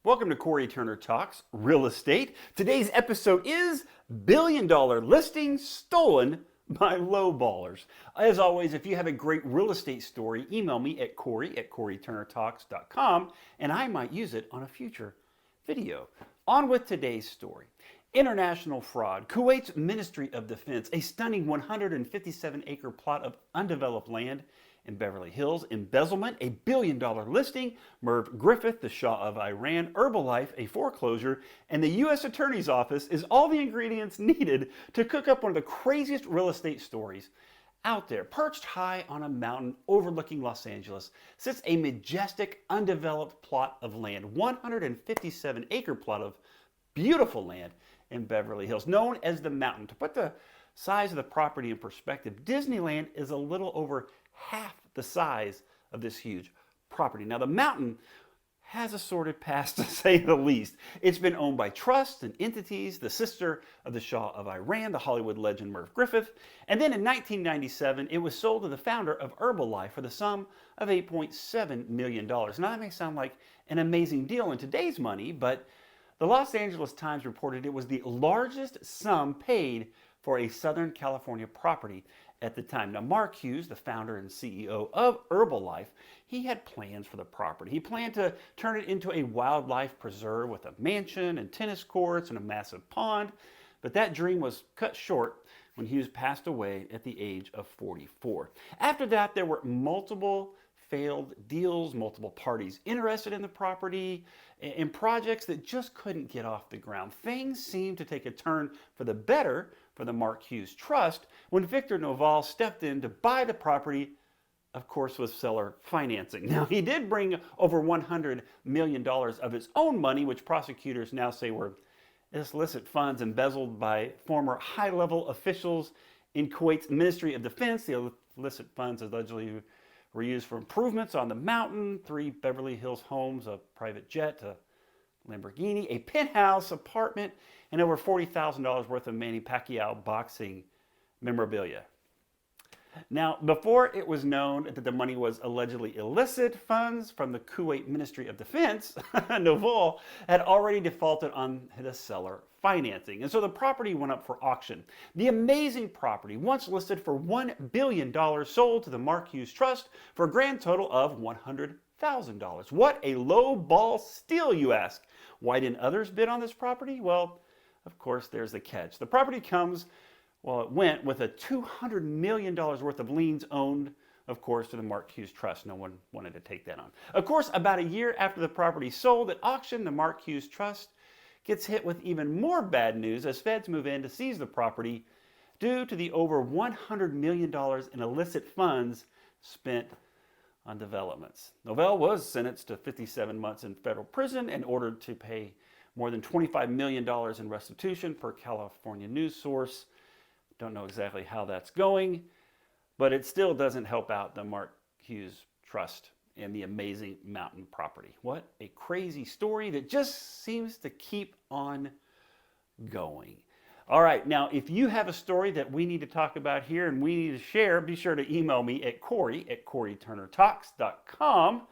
Welcome to Corey Turner Talks Real Estate. Today's episode is $1 billion listing stolen by lowballers. As always, if you have a great real estate story, email me at corey@coreyturnertalks.com and I might use it on a future video. On with today's story. International fraud. Kuwaits Ministry of Defense, a stunning 157-acre plot of undeveloped land in Beverly Hills. Embezzlement, a $1 billion listing. Merv Griffin, the Shah of Iran. Herbal, a foreclosure. And the U.S. Attorney's Office is all the ingredients needed to cook up one of the craziest real estate stories out there. Perched high on a mountain overlooking Los Angeles sits a majestic, undeveloped plot of land. 157-acre plot of beautiful land in Beverly Hills, known as the Mountain. To put the size of the property in perspective, Disneyland is a little over half the size of this huge property. Now, the Mountain has a sordid past, to say the least. It's been owned by trusts and entities, the sister of the Shah of Iran, the Hollywood legend Merv Griffin. And then in 1997, it was sold to the founder of Herbal for the sum of $8.7 million. Now, that may sound like an amazing deal in today's money, but the Los Angeles Times reported it was the largest sum paid for a Southern California property at the time. Now, Mark Hughes, the founder and CEO of Herbal, he had plans for the property. He planned to turn it into a wildlife preserve with a mansion and tennis courts and a massive pond, but that dream was cut short when Hughes passed away at the age of 44. After that, there were multiple failed deals, multiple parties interested in the property, and projects that just couldn't get off the ground. Things seemed to take a turn for the better for the Mark Hughes Trust when Victor Noval stepped in to buy the property, of course, with seller financing. Now, he did bring over $100 million of his own money, which prosecutors now say were illicit funds embezzled by former high-level officials in Kuwaits Ministry of Defense. The illicit funds allegedly were used for improvements on the Mountain, 3 Beverly Hills homes, a private jet, a Lamborghini, a penthouse apartment, and over $40,000 worth of Manny Pacquiao boxing memorabilia. Now, before it was known that the money was allegedly illicit funds from the Kuwait Ministry of Defense, Noval had already defaulted on the seller financing. And so the property went up for auction. The amazing property, once listed for $1 billion, sold to the Mark Hughes Trust for a grand total of $100,000. What a low ball steal, you ask. Why didn't others bid on this property? Well, of course, there's the catch. The property went with a $200 million worth of liens owned, of course, to the Mark Hughes Trust. No one wanted to take that on. Of course, about a year after the property sold at auction, the Mark Hughes Trust gets hit with even more bad news as feds move in to seize the property due to the over $100 million in illicit funds spent on developments. Noval was sentenced to 57 months in federal prison and ordered to pay more than $25 million in restitution per California news source. Don't know exactly how that's going, but it still doesn't help out the Mark Hughes Trust and the amazing Mountain property. What a crazy story that just seems to keep on going. All right, now if you have a story that we need to talk about here and we need to share, be sure to email me at corey@coreyturnertalks.com.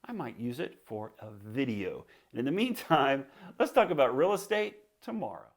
I might use it for a video. And in the meantime, let's talk about real estate tomorrow.